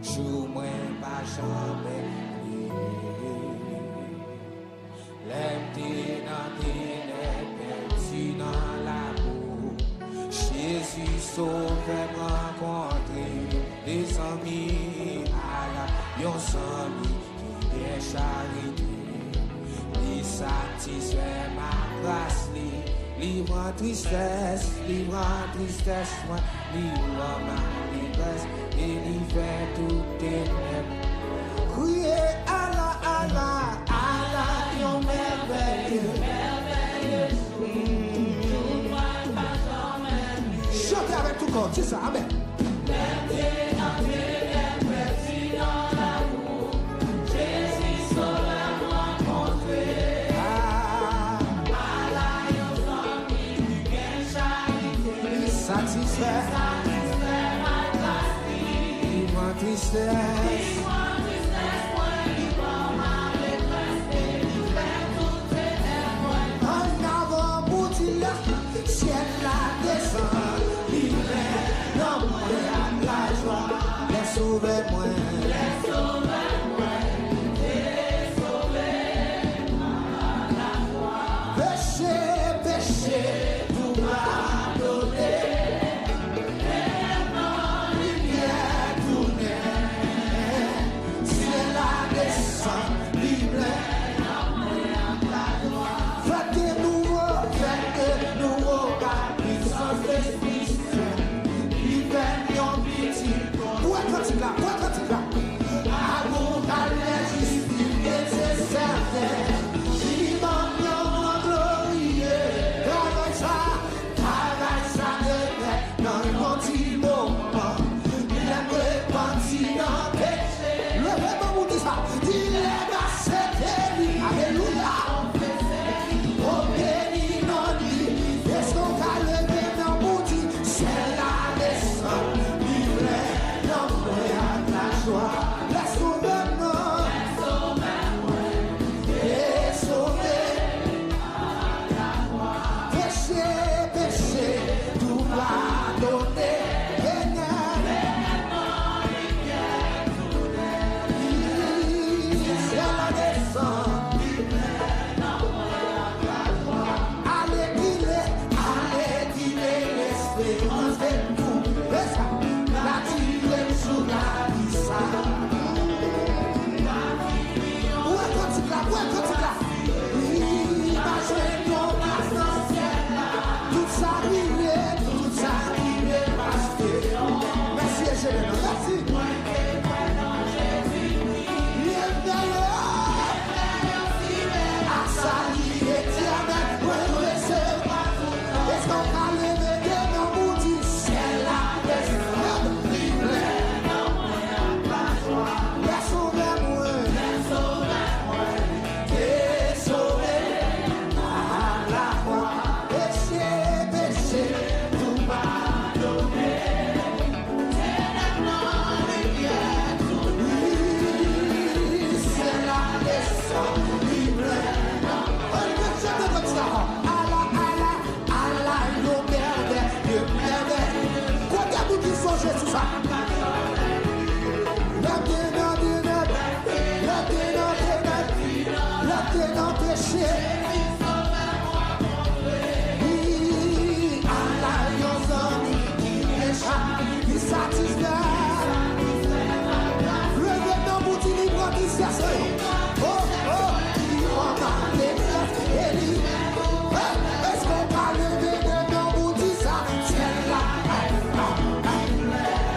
jour moi pas jamais oublié. L'aimer dans perdu dans l'amour. Jésus sauve rencontrer des amis à la yon amis qui est charité. Il satisfait ma grâce, livre en tristesse, moi, livre ma détresse, et il fait tout ténèbres. Criez Allah, Allah, Allah, yon merveilleux. Chantez avec tout le corps, c'est ça, amen. Satisfait ma grâce, livre en tristesse, ma détresse, et il fait tout ténèbres. En avant, bouti là, ciel la descend, livré dans moi la joie, les sauvez-moi, les sauvez-moi, les sauvez par la foi. Péché, péché, vous pardonnez.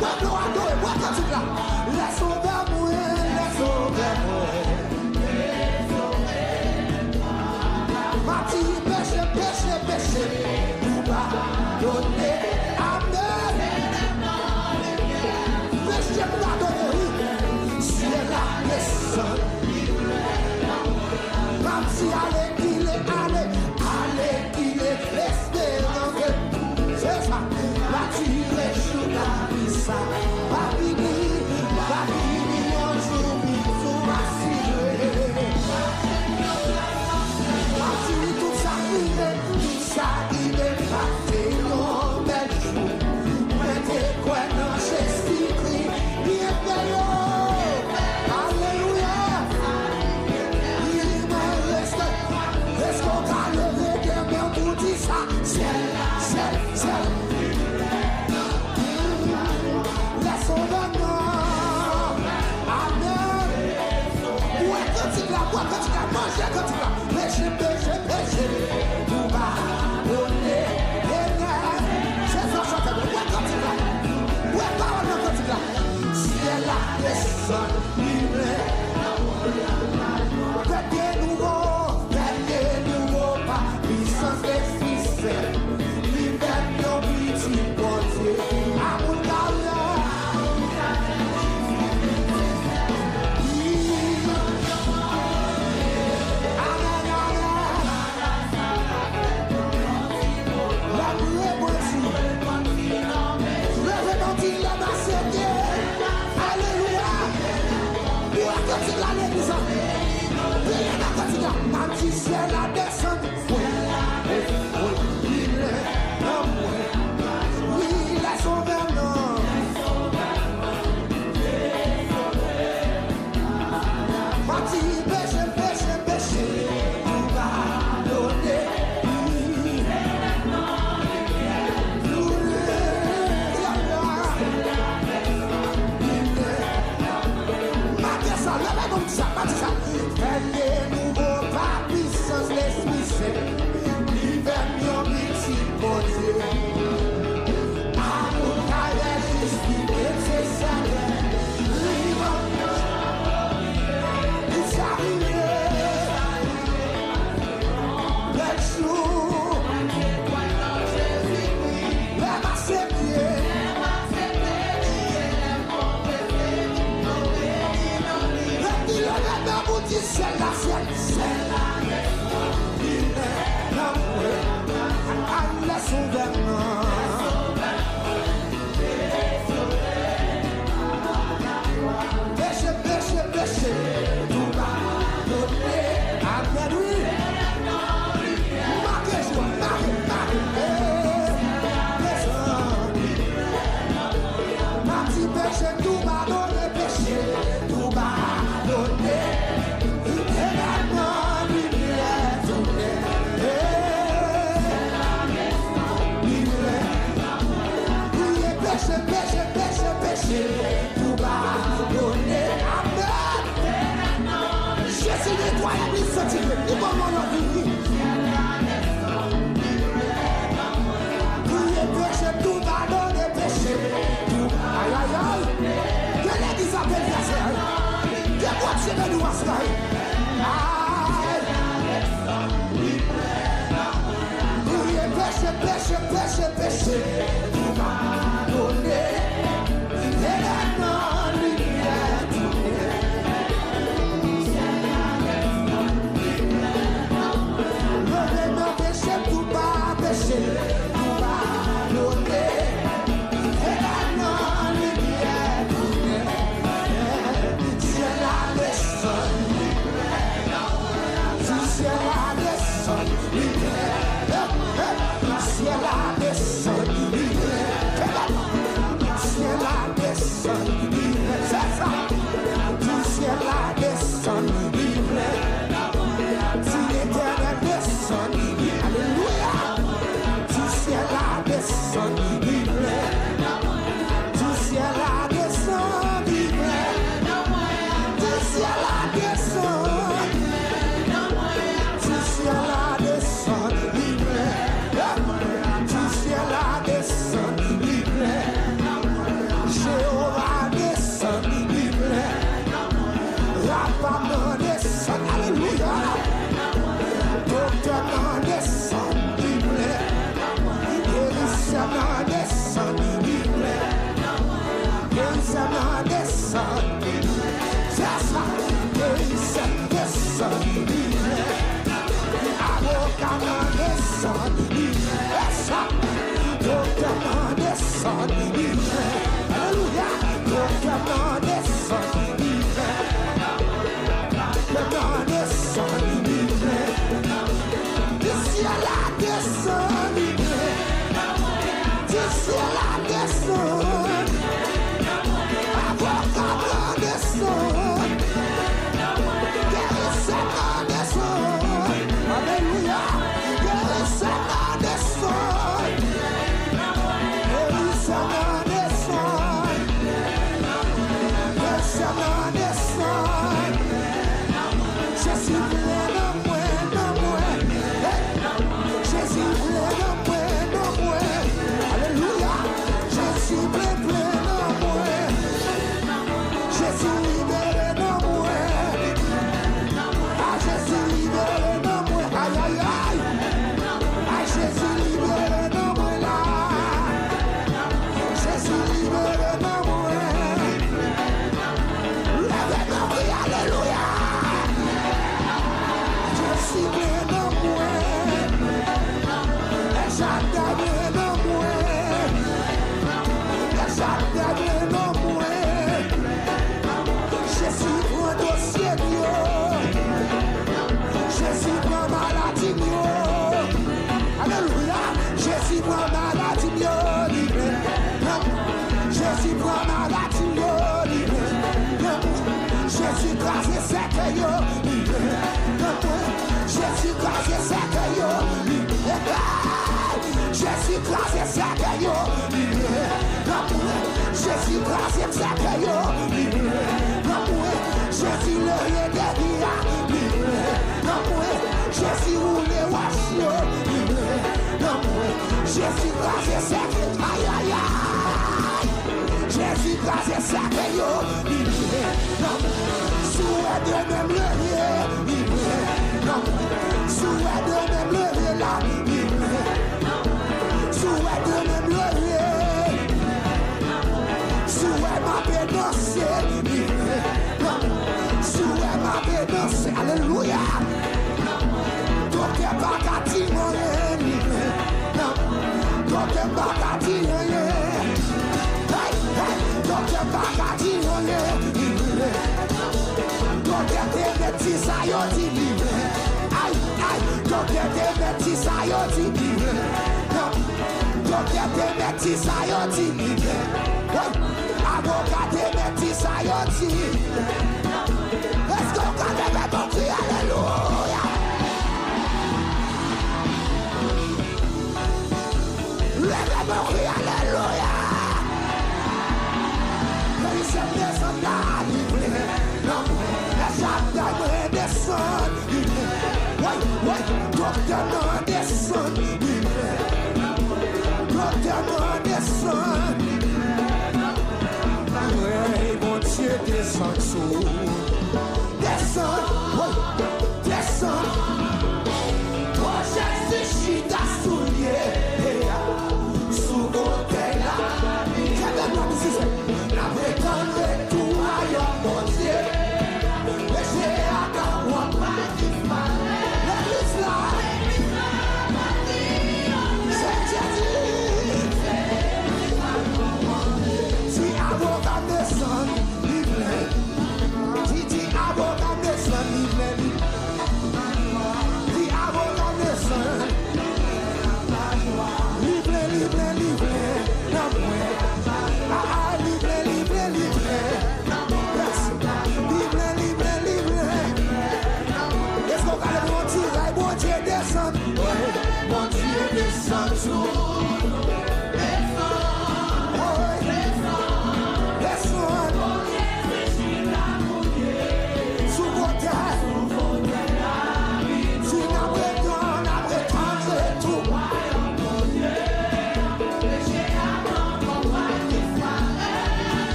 What? du ciel a descendu. Il est dans moi. Oui, laisse son vernon. Mati, péché, péché, péché. Tout va donner. C'est la il est l'amour, Allah souverain. Péché, péché, péché, tout va donner à lui. Marquez, joie, marquez, péché, tout va donner, péché, tout va donner. Péché, péché, péché, tout va donner. Amen. Jésus nettoie l'église sanctifiée. Il va m'en enlever. Péché, tout va donner. Péché, tout. Aïe, aïe, aïe. Que l'église appelle verset. Que moi tu veux nous assurer. Péché, péché, péché, péché, tout va donner. Jehovah Jésus grâce et sacré, Jésus le rédéria, Jésus roule wash, Jésus grâce et sacré, aïe aïe aïe. Jésus grâce et sacré, souhait de même le souhait de même le là, souhait de même le souhait m'a danser, souhait m'a danser, alléluia. Donc il pas qu'à dire donc il pas qu'à dire donc il pas qu'à dire donc il des petits saillots aïe aïe donc il des petits saillots donc il des petits saillots avocat des petits saillots. Est-ce qu'on peut pas crier alléluia? Lève-moi crier alléluia. Il s'est descendu à livrer. La chapelle descend. Oui, docteur non descend. Docteur non descend. Oui, mon Dieu descend sous. Descend, oui, descend. Toi, Jésus, chita soulier. Sous l'hôtel là. Quelle est la musique? La prétendue tout ailleurs, mon Dieu. Et j'ai hâte à moi. L'église là. C'est Jésus. Si avocat descend, livre. Si avocat descend, livre. Si avocat descend. Livre. Non, ah, livre. Livre. Est-ce qu'on va le montrer? Bon Dieu descend. Bon Dieu descend tout.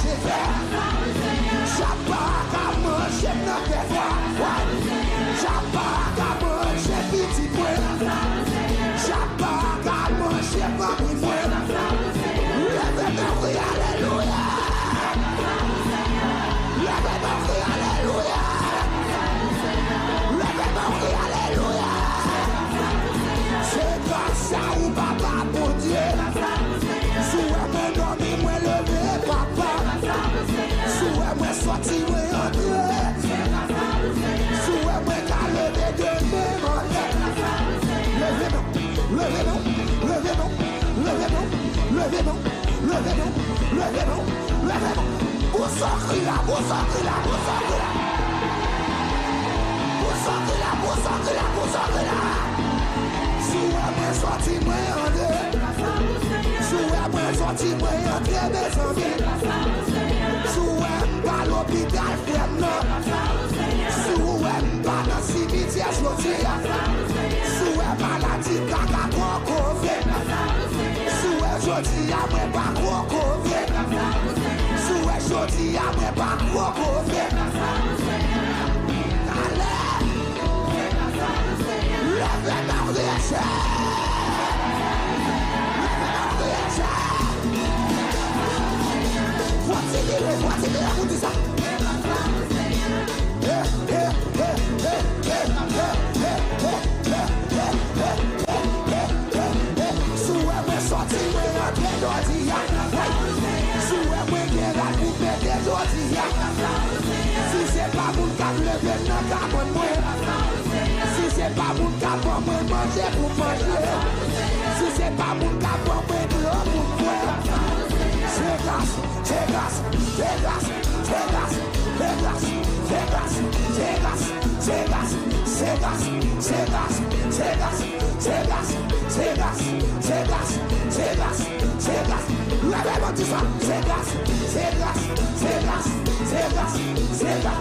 J'ai levez-nous, levez-nous, levez-nous, levez-nous. Vous sortez là, vous sortez là, vous sortez là. Vous sortez là, vous sortez là, vous sortez là. Sous moi sorti, moi en deux. Sous moi sorti, moi en deux, mes amis. Sous moi pas l'hôpital, frère, non. Sous moi pas dans le cimetière, je dis. Sous moi maladie, caca, coco, sous moi je dis, à moi pas coco, sous moi je dis, à moi pas coco, allez, levez-moi de voici la route de ça. Sorti, moi, entre d'ordia. Sous moi, moi, qui est là pour mettre d'ordia. Si c'est pas mon cap, lever dans cabane, moi. Si c'est pas mon cap, moi, manger pour manger. Si c'est pas mon cap, moi, boire pour boire. C'est grâce, c'est grâce, c'est grâce, c'est grâce, c'est grâce, c'est grâce, c'est grâce, c'est grâce, c'est grâce, c'est grâce, c'est grâce, c'est grâce, c'est grâce, c'est grâce, c'est grâce, c'est grâce. Levez-moi tout ça, c'est grâce, c'est grâce, c'est grâce, c'est grâce, c'est grâce,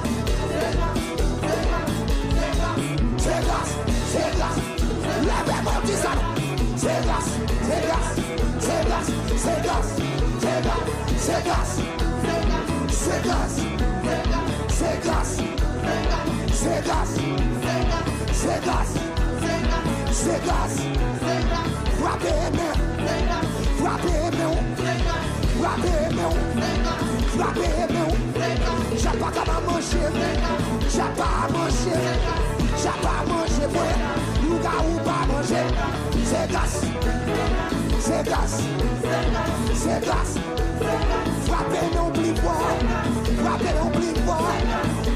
c'est grâce, c'est grâce. Levez-moi tout ça, c'est grâce, c'est grâce, c'est grâce, c'est grâce, c'est grâce, c'est grâce, c'est grâce, c'est grâce, c'est grâce, c'est grâce, c'est grâce. Frappez-moi, frappez-moi, frappez-moi, frappez-moi. J'ai pas qu'à manger, j'ai pas à manger, j'ai pas à manger, ouais. Nous ou pas manger, c'est grâce, c'est grâce, c'est grâce. Frappez-nous plus fort, frappez-nous plus fort,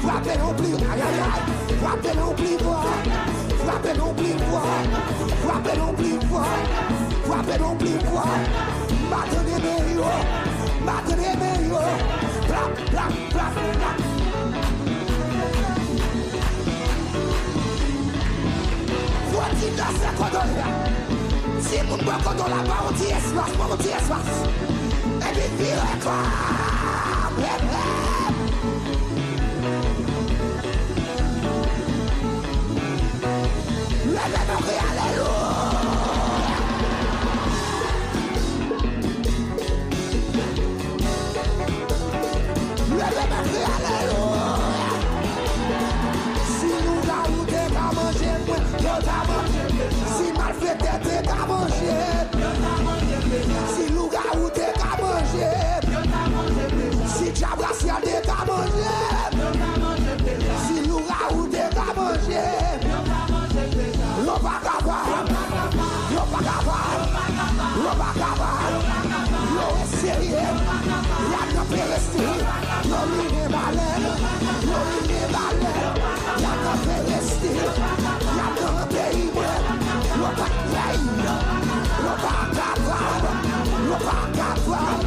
frappez-nous plus, aïe aïe aïe, frappez-nous plus fort, frappez-nous plus fort, frappez-nous plus fort, frappez-nous plus fort. Maintenez meilleur, maintenez meilleur, frappe, frappe, frappe, frappe. Faut-il dans ce condole? Si vous ne pouvez pas dans la barre, on dit espace, on dit espace. Et puis virez quoi? Levez-moi, alléluia. Levez-moi, alléluia. Si nous avons des qu'à manger, nous avons mangé. Si mal fait t'es qu'à manger. Si nous avons des qu'à manger. Si Jabrassi a des qu'à manger. Si nous avons des qu'à manger. L'on va capable, l'on va capable, l'on va capable, l'on est sérieux, y'a de Palestine, l'on est baleine, y'a de Palestine, y'a de pays, l'on va capable, l'on va capable,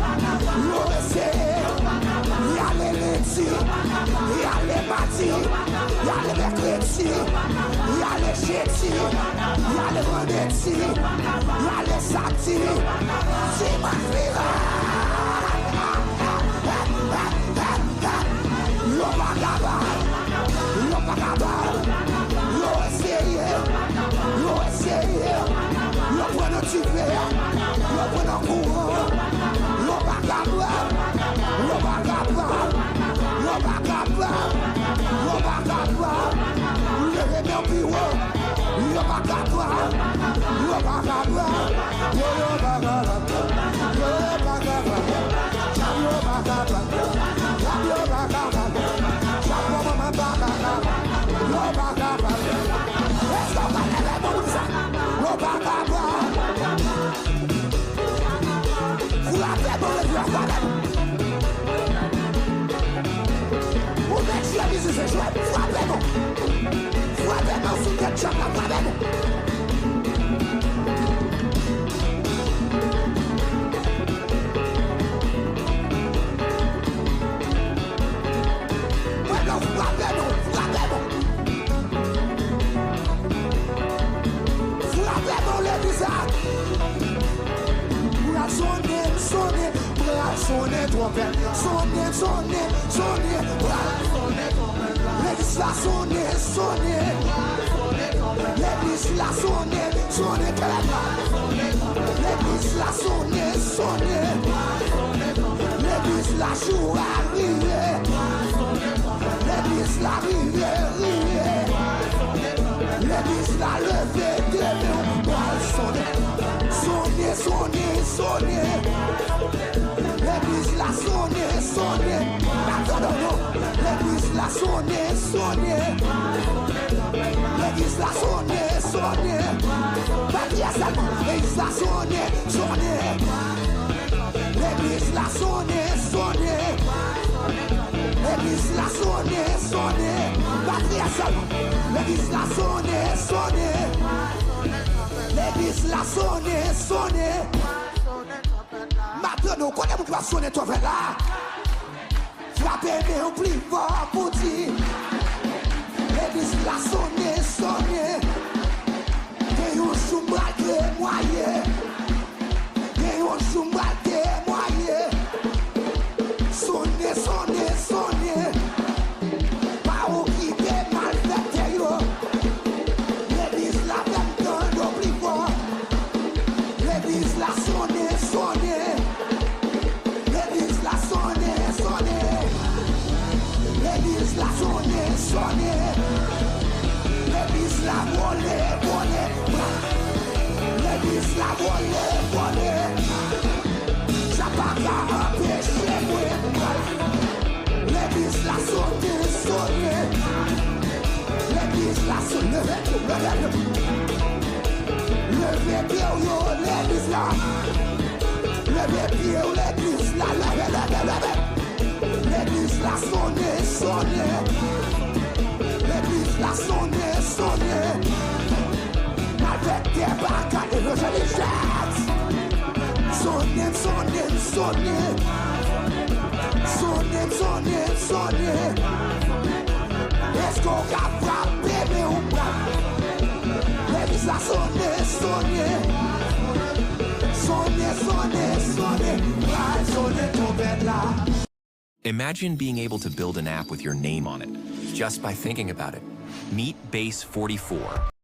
l'on est sérieux, y'a les lundis, y'a les mardis, y'a les mercredis, y'a les jeudis, y'a les vendredis, y'a les samedis, c'est ma vie. L'on va capable, l'on va capable, l'on est sérieux, l'on est sérieux, l'on prend notre super, l'on prend notre courant, l'on va capable, l'on va capable, l'on va capable, l'on va capable, levez mon bureau, l'on va capable, l'on va capable, l'on va capable, l'on va capable, l'on va capable. sonne, sonne, sonne. L'église la sonne, sonne. L'église la sonne, sonne. L'église la sonne, sonne. L'église la joue arrive. L'église la rive, rive. L'église la leve, demain on va sonner. Sonner, sonner, sonner. L'église la sonner, sonner. L'église la sonner, sonner. L'église la sonner, sonner. L'église la sonner, sonner. L'église la sonner, sonner. L'église la sonner, sonner. L'église la sonner, sonner. L'église la sonner, sonner. Maintenant, nous connaissons qui va sonner ton verre là. Frappez, mais on plie fort pour dire. L'église la sonner, sonner. Et on joue mal de moyen. Et on joue mal de moyen. Sonner, sonner, sonner. Pas au qui est mal fait, yo. L'église la donne nos plis fort. L'église la sonner, sonner. L'église la sonner, sonner. L'église la sonner, sonner. L'église la voler, voler. L'église la voler, voler. Ça pas qu'à empêcher moi. L'église la sonner, sonner. L'église la sonner, levez pied, yo, l'église là. Levez pied, l'église là, l'église la sonner, sonner. L'église la sonner, sonner. Avec des barricades et le jeu des jets. Sonner, sonner, sonner. Sonner, sonner, sonner. Est-ce qu'on va frapper, mais on va. L'église la sonner, sonner. Sonner, sonner, sonner. Sonner ton bête là. Imagine being able to build an app with your name on it, just by thinking about it. Meet Base 44.